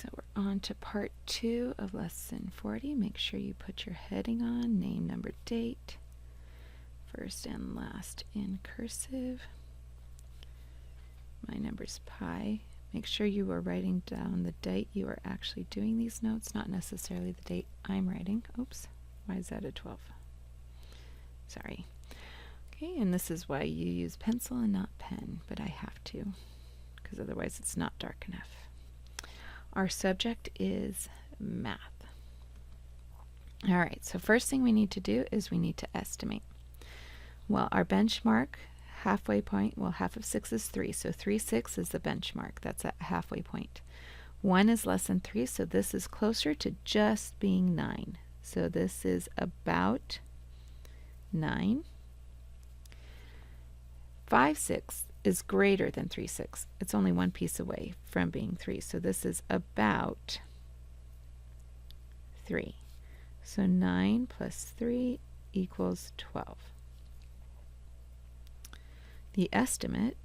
So we're on to part 2 of lesson 40. Make sure you put your heading on, name, number, date, first and last in cursive. My number's pi. Make sure you are writing down the date you are actually doing these notes, not necessarily the date I'm writing. Oops, why is that a 12? Sorry. Okay, and this is why you use pencil and not pen, but I have to, because otherwise it's not dark enough. Our subject is math. All right, so first thing we need to do is we need to estimate. Well, our benchmark halfway point, well, half of 6 is 3, so 3/6 is the benchmark. That's a halfway point. 1 is less than 3, so this is closer to just being 9. So this is about 9. 5/6 is greater than 3/6. It's only one piece away from being 3, so this is about 3. So 9 plus 3 equals 12. The estimate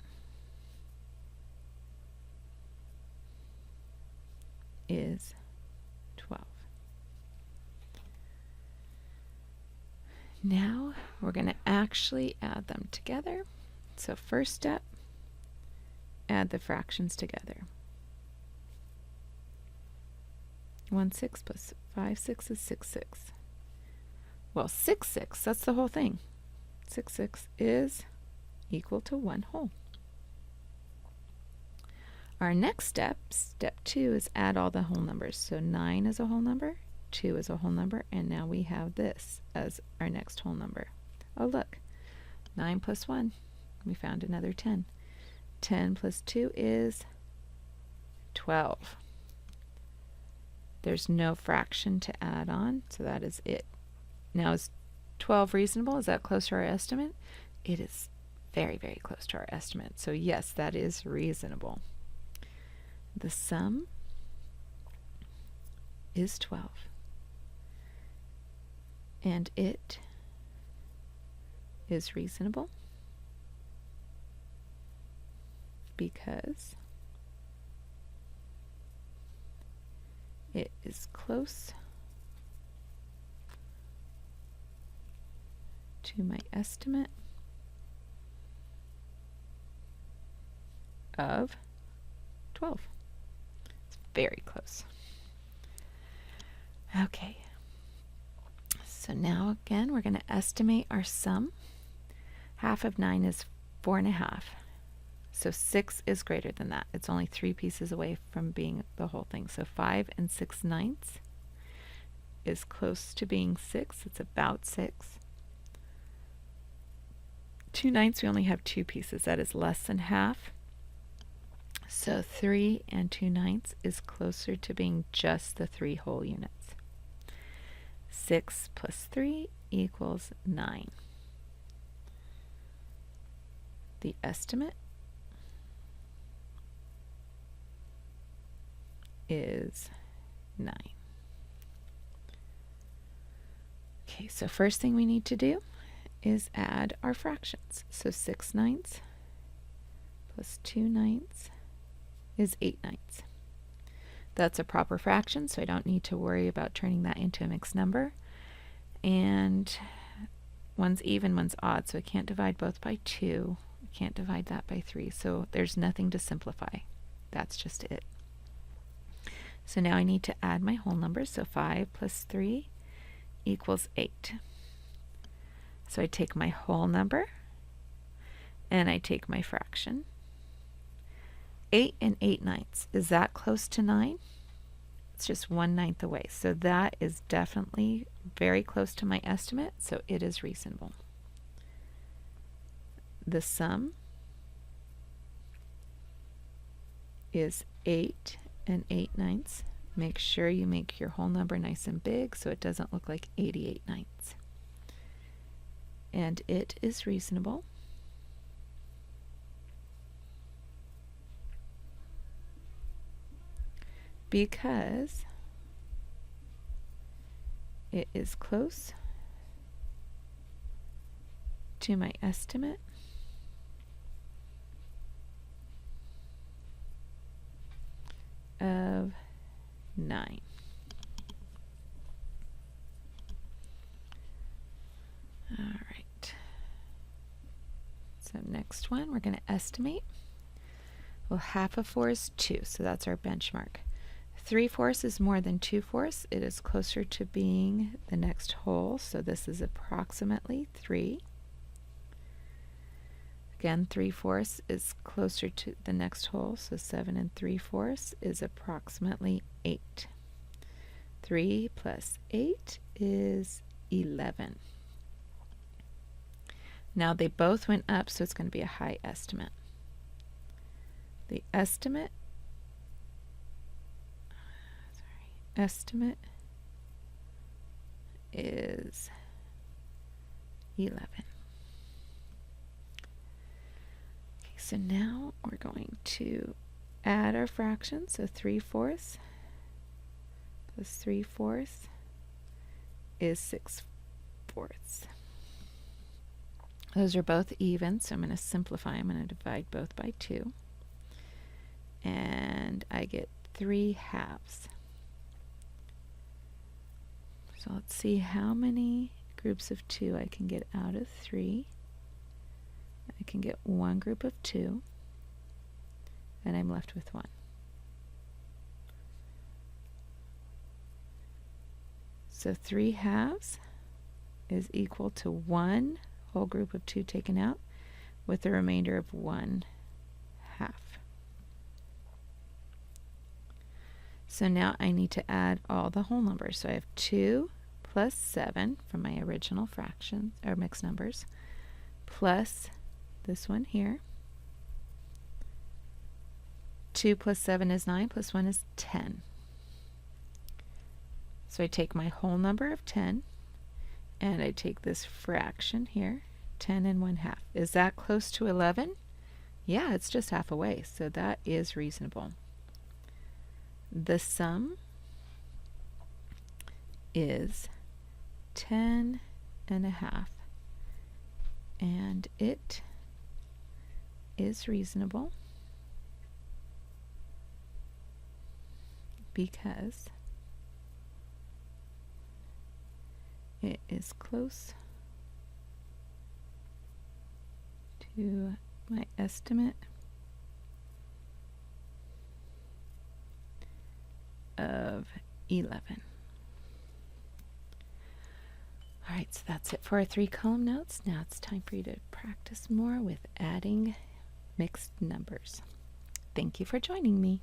is 12. Now we're going to actually add them together. So first step, add the fractions together. 1/6 plus 5/6 is 6/6. Well, 6/6, that's the whole thing. 6/6 is equal to 1 whole. Our next step, step 2, is add all the whole numbers. So 9 is a whole number, 2 is a whole number, and now we have this as our next whole number. Oh, look, 9 plus 1, we found another 10. 10 plus 2 is 12. There's no fraction to add on, so that is it. Now, is 12 reasonable? Is that close to our estimate? It is very, very close to our estimate. So yes, that is reasonable. The sum is 12. And it is reasonable because it is close to my estimate of 12. It's very close. Okay. So now again, we're going to estimate our sum. Half of 9 is 4.5. So 6 is greater than that. It's only 3 pieces away from being the whole thing. So 5 6/9 is close to being 6. It's about 6. 2/9, we only have 2 pieces. That is less than half. So 3 2/9 is closer to being just the 3 whole units. 6 plus 3 equals 9. The estimate is 9. Okay, so first thing we need to do is add our fractions. So 6/9 plus 2/9 is 8/9. That's a proper fraction, so I don't need to worry about turning that into a mixed number. And one's even, one's odd, so I can't divide both by 2. I can't divide that by 3, so there's nothing to simplify. That's just it. So now I need to add my whole numbers, so 5 plus 3 equals 8. So I take my whole number, and I take my fraction. 8 8/9. Is that close to 9? It's just 1/9 away. So that is definitely very close to my estimate, so it is reasonable. The sum is 8 8/9. Make sure you make your whole number nice and big so it doesn't look like 88/9. And it is reasonable because it is close to my estimate of 9. All right. So next one, we're going to estimate. Well, half of 4 is 2, so that's our benchmark. 3/4 is more than 2/4. It is closer to being the next whole, so this is approximately 3. Again, 3/4 is closer to the next whole, so 7 3/4 is approximately 8. 3 plus 8 is 11. Now they both went up, so it's going to be a high estimate. The estimate is 11. Okay, so now we're going to add our fractions. So 3/4 plus 3/4 is 6/4. Those are both even, so I'm going to simplify. I'm going to divide both by 2. And I get 3/2. So let's see how many groups of 2 I can get out of 3. I can get 1 group of 2, and I'm left with 1. So 3/2 is equal to 1 whole group of 2 taken out, with the remainder of 1/2. So now I need to add all the whole numbers. So I have 2 plus 7 from my original fractions, or mixed numbers, plus this one here. 2 plus 7 is 9, plus 1 is 10. So I take my whole number of 10, and I take this fraction here, 10 and 1/2. Is that close to 11? Yeah, it's just half away, so that is reasonable. The sum is 10 1/2, and it is reasonable because it is close to my estimate of 11. All right, so that's it for our 3-column notes. Now it's time for you to practice more with adding mixed numbers. Thank you for joining me.